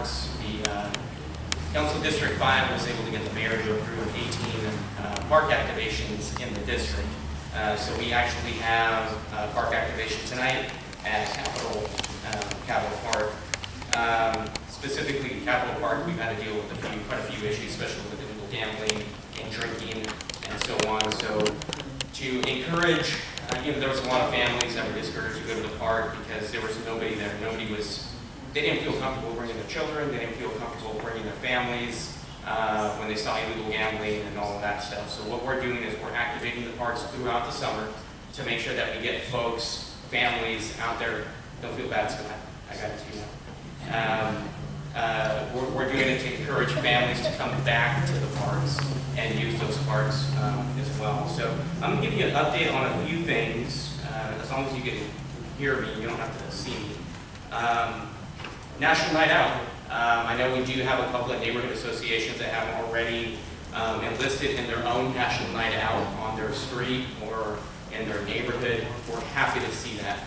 parks. The Council District 5 was able to get the mayor to approve 18 park activations in the district. So we actually have park activation tonight at Capitol Park. Specifically, Capitol Park, we've had to deal with quite a few issues, especially with illegal gambling and drinking and so on. So to encourage, there was a lot of families that were discouraged to go to the park because there was nobody there. They didn't feel comfortable bringing their children. They didn't feel comfortable bringing their families when they saw illegal gambling and all of that stuff. So what we're doing is we're activating the parks throughout the summer to make sure that we get folks, families out there. Don't feel bad, Scott. I got it to you now. We're doing it to encourage families to come back to the parks and use those parks as well. So I'm going to give you an update on a few things. As long as you can hear me, you don't have to see me. National Night Out. I know we do have a couple of neighborhood associations that have already enlisted in their own National Night Out on their street or in their neighborhood. We're happy to see that.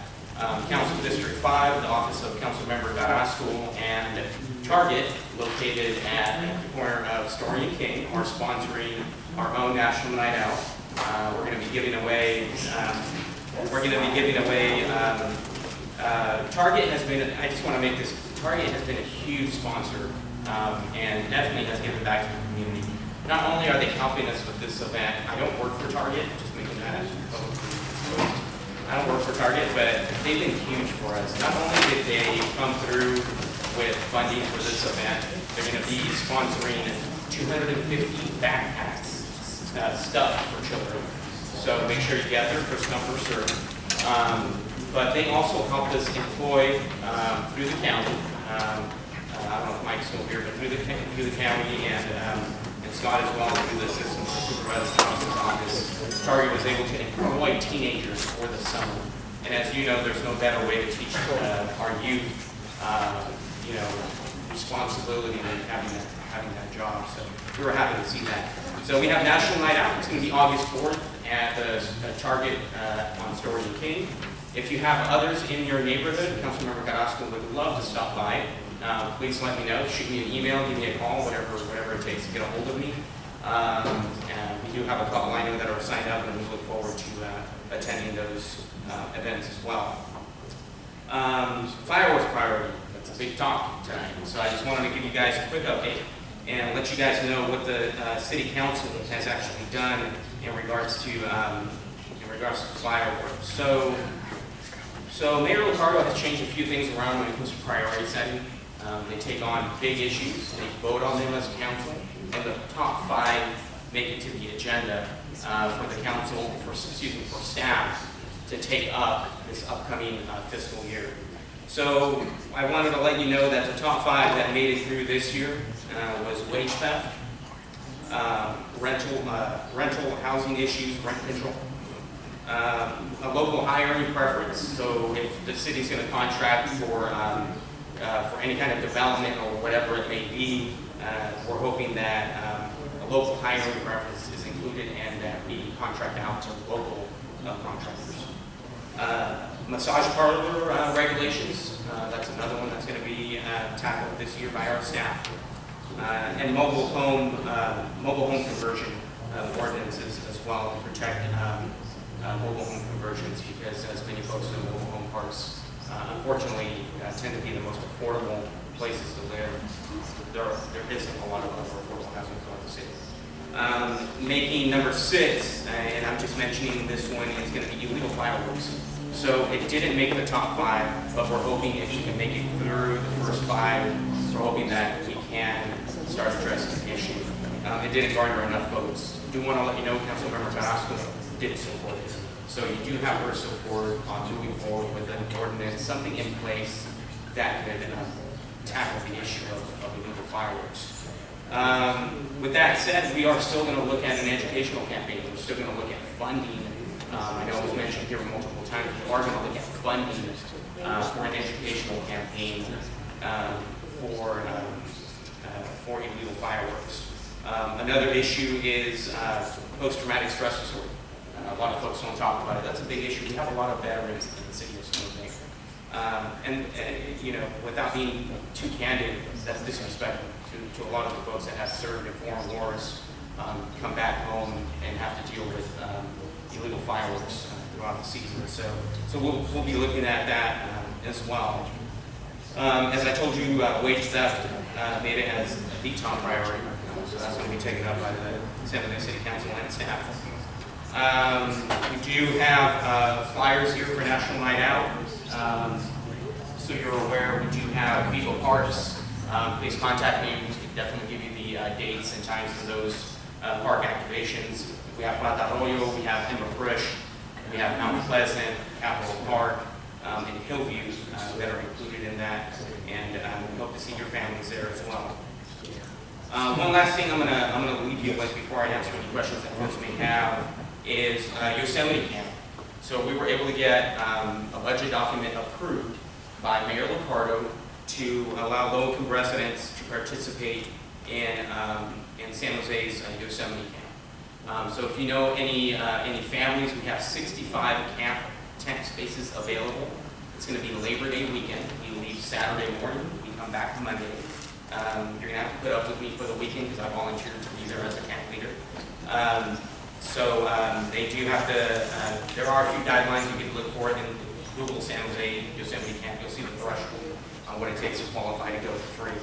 Council District 5, the Office of Councilmember Carrasco, and Target, located at the corner of Story and King, are sponsoring our own National Night Out. We're going to be giving away. Target has been. I just want to make this. Target has been a huge sponsor and definitely has given back to the community. Not only are they helping us with this event, I don't work for Target. Just making that publicly exposed. I don't work for Target, but they've been huge for us. Not only did they come through with funding for this event, they're going to be sponsoring 250 backpacks, stuff for children. So make sure you get there, first come, first serve. But they also helped us employ through the county. I don't know if Mike's still here, but through the county and Scott as well, through the Assistant Supervisor Cortese's office. Target was able to employ teenagers for the summer. And as you know, there's no better way to teach our youth, responsibility than having that job. So we were happy to see that. So we have National Night Out. It's going to be August 4th at the Target on Story and King. If you have others in your neighborhood, Councilmember Carrasco would love to stop by. Please let me know. Shoot me an email, give me a call, whatever it takes to get a hold of me. And we do have a couple I know that are signed up, and we look forward to attending those events as well. Fireworks priority. That's a big talk tonight. So I just wanted to give you guys a quick update and let you guys know what the City Council has actually done in regards to fireworks. So Mayor Ricardo has changed a few things around when it comes to priority setting. They take on big issues, they vote on them as a council, and the top 5 make it to the agenda for the council, for staff to take up this upcoming fiscal year. So I wanted to let you know that the top 5 that made it through this year was wage theft, rental housing issues, rent control, a local hiring preference. So if the city's going to contract for any kind of development or whatever it may be, we're hoping that a local hiring preference is included and that we contract out to local contractors. Massage parlor regulations, that's another one that's going to be tackled this year by our staff. And mobile home conversion ordinances as well to protect mobile home conversions, because as many folks know, mobile home parks unfortunately tend to be the most affordable places to live. There isn't a lot of other affordable housing throughout the city. Making number 6, and I'm just mentioning this one, is going to be illegal fireworks. So it didn't make the top 5, but we're hoping if we can make it through the first 5, we're hoping that we can start addressing the issue. It didn't garner enough votes. I do want to let you know Councilmember Carrasco did support it. So you do have her support on moving forward with an ordinance, something in place that could tackle the issue of illegal fireworks. With that said, we are still going to look at an educational campaign. We're still going to look at funding. I know it was mentioned here multiple times. We are going to look at funding for an educational campaign for illegal fireworks. Another issue is post-traumatic stress disorder. A lot of folks don't talk about it. That's a big issue. We have a lot of veterans in the city of Snowflake. And you know, without being too candid, that's disrespectful to a lot of the folks that have served in foreign wars, come back home and have to deal with illegal fireworks throughout the season. So we'll be looking at that as well. As I told you, wage theft made it as the top priority. So that's going to be taken up by the San Jose City Council and staff. We do have flyers here for National Night Out. So you're aware, we do have vehicle parks. Please contact me. We can definitely give you the dates and times for those park activations. We have Plata Arroyo, we have Emma Fresh, we have Mount Pleasant, Capitol Park, and Hillview that are included in that. And we hope to see your families there as well. One last thing I'm gonna leave you with before I answer any questions that folks may have is Yosemite Camp. So we were able to get a budget document approved by Mayor Liccardo to allow low-income residents to participate in San Jose's Yosemite Camp. So if you know any families, we have 65 camp tent spaces available. It's going to be Labor Day weekend. We leave Saturday morning. We come back Monday. You're going to have to put up with me for the weekend because I volunteered to be there as a camp leader. They do have to, there are a few guidelines you can look for in Google San Jose Yosemite Camp. You'll see the threshold on what it takes to qualify to go for free.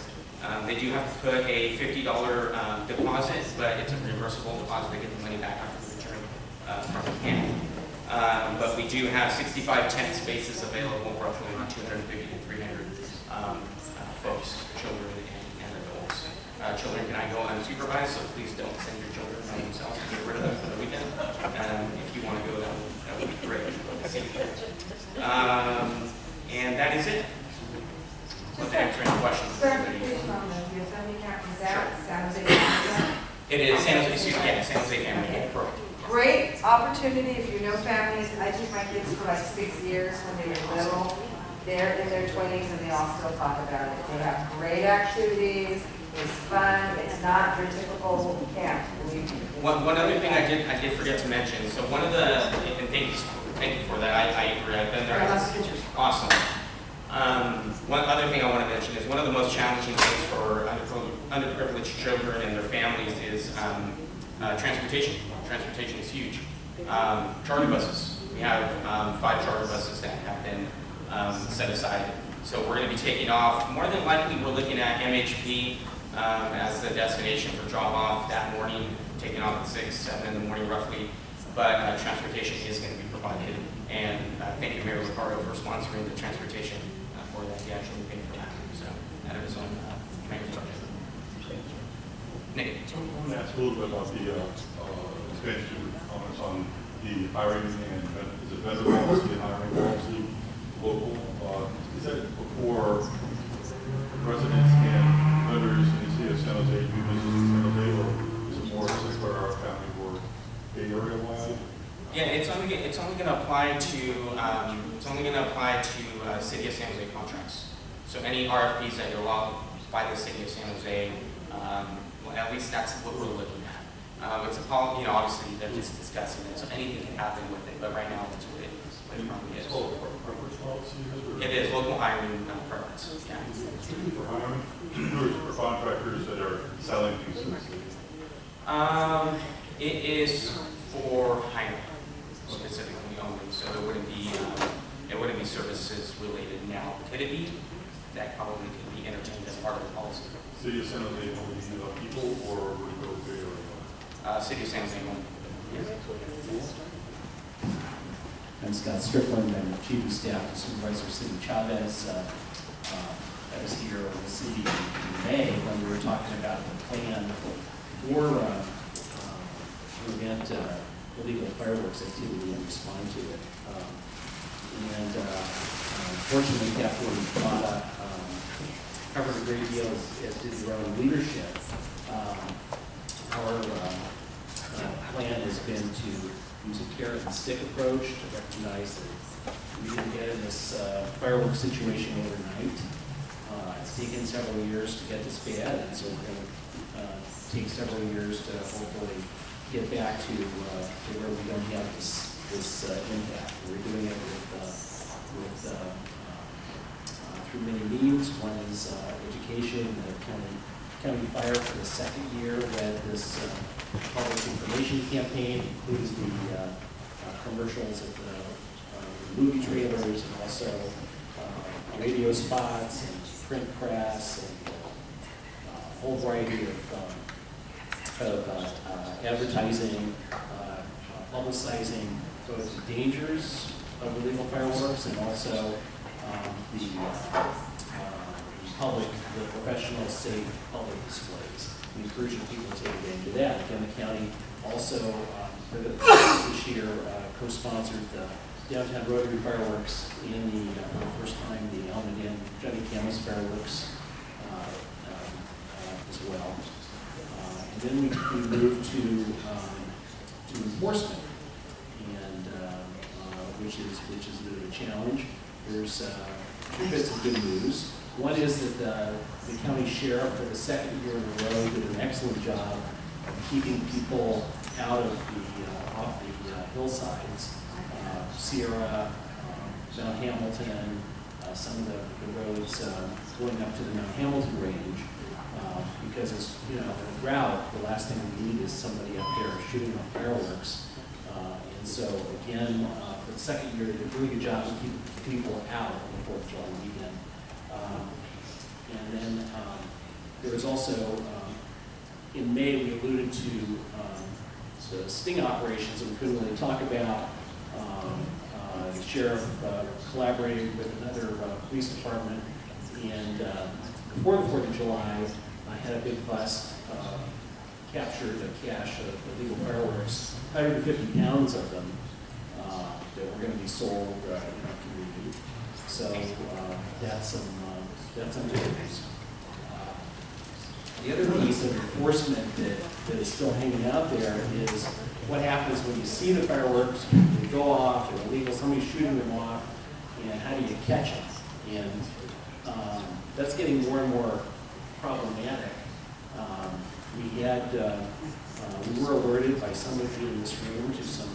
They do have to put a $50 deposit, but it's a reimbursable deposit. They get the money back after the return from the camp. But we do have 65 tent spaces available, roughly around 250 to 300 folks, children and adults. Children cannot go unsupervised, so please don't send your children by themselves and get rid of them for the weekend. If you want to go, that would be great. And that is it. Let's answer any questions. Clarification on the Yosemite Camp, is that San Jose Camp? It is San Jose, San Jose Camp. Correct. Great opportunity if you know families. I took my kids for like 6 years when they were little. They're in their 20s and they all still talk about it. They have great activities. It's fun. It's not your typical camp. One other thing I did forget to mention. So one of the, and thank you for that. I agree. I've been there. Awesome. One other thing I want to mention is one of the most challenging things for underprivileged children and their families is transportation. Transportation is huge. Charter buses. We have 5 charter buses that have been set aside. So we're going to be taking off. More than likely, we're looking at MHP as the destination for drop-off that morning, taking off at 6, 7 in the morning roughly. But transportation is going to be provided. And thank you, Mayor Liccardo, for sponsoring the transportation for that. He actually paid for that. So that is on Mayor's budget. Nick. I want to ask a little bit about the expansion comments on the hiring and is it vendor policy and hiring policy local? Is that before residents and vendors in the city of San Jose do business in San Jose, or is it more Santa Clara County or Bay Area wide? Yeah, it's only going to apply to City of San Jose contracts. So any RFPs that go out by the City of San Jose, well, at least that's what we're looking at. It's a policy, obviously they're just discussing it, so anything can happen with it. But right now, that's what it probably is. Preference policy? It is local hiring preference. Yeah. For hiring, or for contractors that are selling things to the city? It is for hiring specifically only, so it wouldn't be services related now. Could it be? That probably could be entertained as part of the policy. City of San Jose only people, or would it go to Bay Area? City of San Jose only. Yes. I'm Scott Strickland. I'm Chief of Staff to Supervisor City Chavez. I was here in the city in May when we were talking about the plan for prevent illegal fireworks activity and respond to it. Fortunately, Captain Clara covered a great deal, as did your own leadership. Our plan has been to use a carrot and stick approach to recognize that we didn't get in this fireworks situation overnight. It's taken several years to get this bad, and so we're going to take several years to hopefully get back to where we don't have this impact. We're doing it with through many means. One is education. The county fire for the second year led this public information campaign, includes the commercials of the movie trailers and also radio spots and print press and a whole variety of advertising, publicizing both the dangers of illegal fireworks and also the professional, safe public displays. We encourage people to take advantage of that. Again, the county also, for this year, co-sponsored the downtown Rotary fireworks in for the first time, the Almaden Johnny Camus fireworks as well. And then we moved to enforcement, and which is really a challenge. There's two bits of good news. One is that the county sheriff for the second year in a row did an excellent job of keeping people out of off the hillsides. Sierra, Mount Hamilton, some of the roads going up to the Mount Hamilton range, because as you know, in a drought, the last thing we need is somebody up there shooting off fireworks. And so again, for the second year, they did a really good job of keeping people out on the 4th of July weekend. And then there was also, in May, we alluded to the sting operations that we couldn't really talk about. The sheriff collaborated with another police department, and before the 4th of July, I had a big bust, captured a cache of illegal fireworks, 150 pounds of them that were going to be sold in our community. So that's some good news. The other piece of enforcement that is still hanging out there is what happens when you see the fireworks, they go off, they're illegal, somebody's shooting them off, and how do you catch them? And that's getting more and more problematic. We were alerted by somebody in this room to some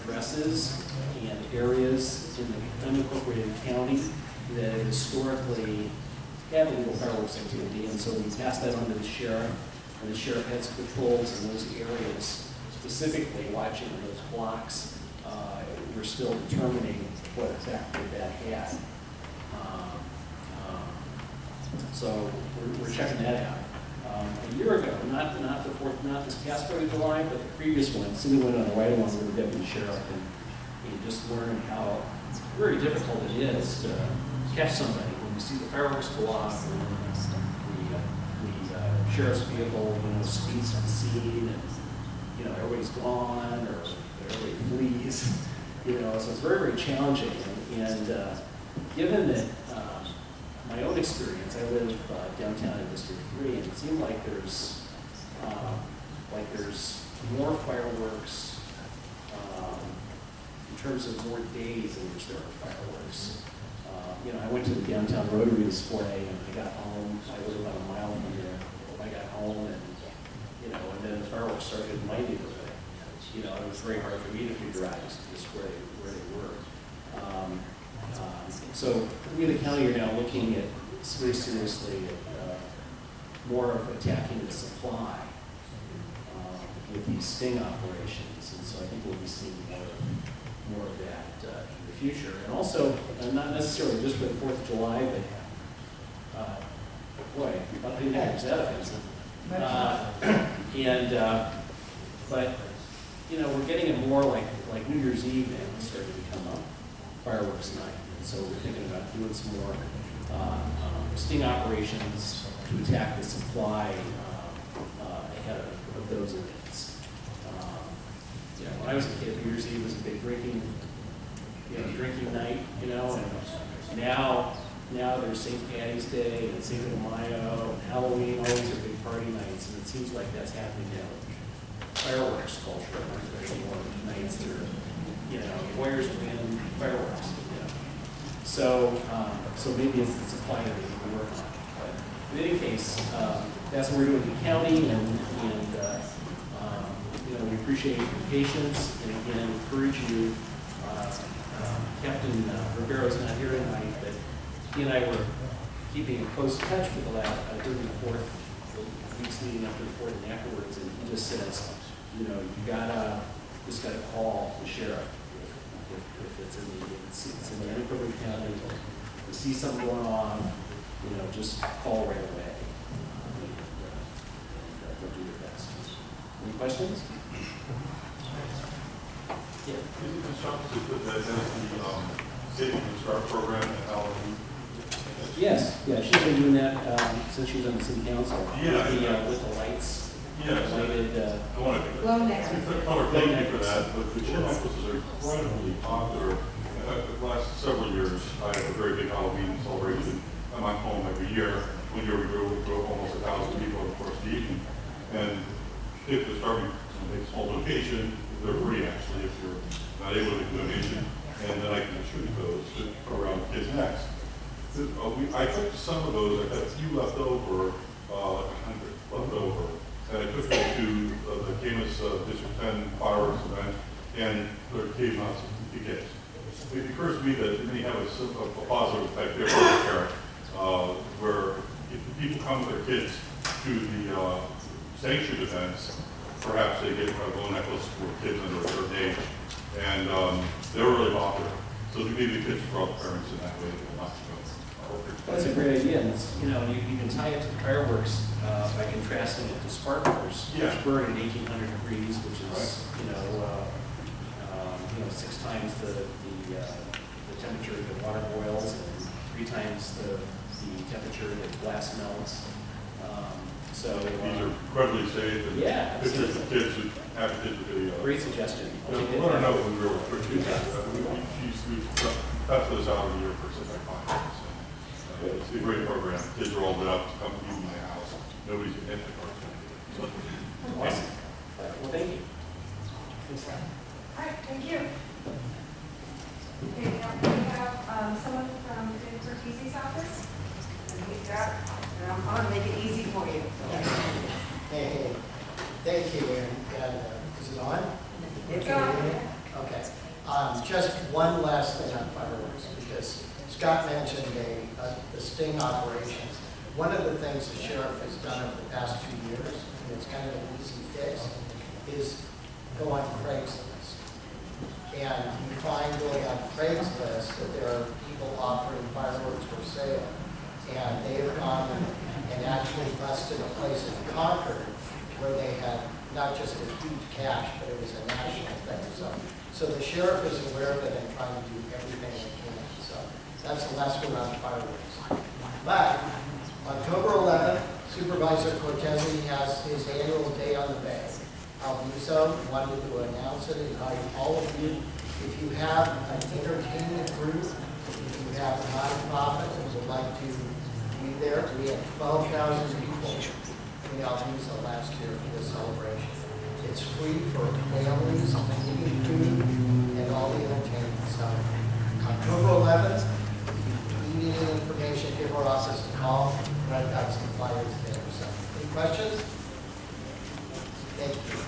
addresses and areas in the unincorporated county that historically had illegal fireworks activity, and so we passed that on to the sheriff, and the sheriff had some patrols in those areas, specifically watching those blocks. We're still determining what exactly that had. So we're checking that out. A year ago, not this past 4th of July, but the previous one, Cindy went on a ride along with the deputy sheriff, and just learned how very difficult it is to catch somebody when you see the fireworks go off, and the sheriff's vehicle, speeds to the scene, and everybody's gone or everybody flees, so it's very, very challenging. And given that my own experience, I live downtown in District 3, and it seemed like there's more fireworks in terms of more days in which there are fireworks. I went to the downtown Rotary display, and I got home. I live about a mile from there. I got home, and then the fireworks started in my neighborhood. It was very hard for me to figure out just where they were. So we, the county, are now looking at very seriously at more of attacking the supply with these sting operations, and so I think we'll be seeing more of that in the future. And also, not necessarily just for the 4th of July, but boy, about the next, is that offensive? But we're getting it more like New Year's Eve now. It's starting to become a fireworks night, and so we're thinking about doing some more sting operations to attack the supply ahead of those events. When I was a kid, New Year's Eve was a big drinking night, and now there's St. Patty's Day and Cinco de Mayo and Halloween. All these are big party nights, and it seems like that's happening now. Fireworks culture, there's more nights that are, Warriors win fireworks, So maybe it's the supply that we can work on. But in any case, that's what we're doing in the county, and we appreciate your patience, and again, encourage you. Captain Rivera's not here tonight, but he and I were keeping in close touch for the last, during the weeks leading up to the fourth and afterwards, and he just says, you know, just gotta call the sheriff if it's in the Unicoi County, you see something going on, you know, just call right away. They'll do their best. Any questions? Yeah. Is it constructive to put that as the Safe and Start program at Halloween? Yes, yeah, she's been doing that since she was on the city council. Yeah. With the lights. Yeah. Lighted, I want to Glow neck. thank you for that, but the chill necklaces are incredibly popular. The last several years, I have a very big Halloween celebration at my home every year. One year we drove almost 1,000 people in the course of the evening. And if they're starting to make a small donation, they're free actually if you're not able to make a donation. And then I can distribute those around kids' necks. I took some of those, I had a few left over, 100 left over, and I took them to the Camas District 10 fireworks event, and there came out some kids. It occurs to me that it may have a positive effect there for the parent, where if people come with their kids to the sanctioned events, perhaps they get a glow necklace for kids under a certain age, and they're really popular. So maybe the kids draw the parents in that way. That's a great idea, and it's, you know, you can tie it to the fireworks by contrasting it to sparklers, Yeah. which burn at 1,800 degrees, which is, Right. you know, 6 times the temperature that water boils, and 3 times the temperature that glass melts. These are incredibly safe, and yeah, pictures of kids who have kids with the great suggestion. let her know when we were quickly. We passed those out every year for such a conference. It's a great program. Kids are all lit up to come to my house. Nobody's going to hit the cards. Awesome. Well, thank you. All right, thank you. Okay, now we have someone from Aide Cortese's office. And he's got, and I'm going to make it easy for you. Hey, thank you, and is it on? It's on. Okay. Just one last thing on fireworks, because Scott mentioned the sting operations. One of the things the sheriff has done over the past 2 years, and it's kind of an easy fix, is go on Craigslist. And you find going on Craigslist that there are people offering fireworks for sale. And they have gone and actually busted a place in Concord where they had not just a huge cache, but it was a national thing. So the sheriff is aware of it and trying to do everything they can. So that's the last one on fireworks. But October 11th, Supervisor Cortese has his annual Day on the Bay. I'll do so. Wanted to announce it, invite all of you. If you have an entertainment group, if you have a nonprofit and would like to be there, we had 12,000 people in Althusser last year for this celebration. It's free for families, eating food, and all the entertainment. So October 11th, if you need any information, give our office a call. I've got some flyers there. So any questions? Thank you.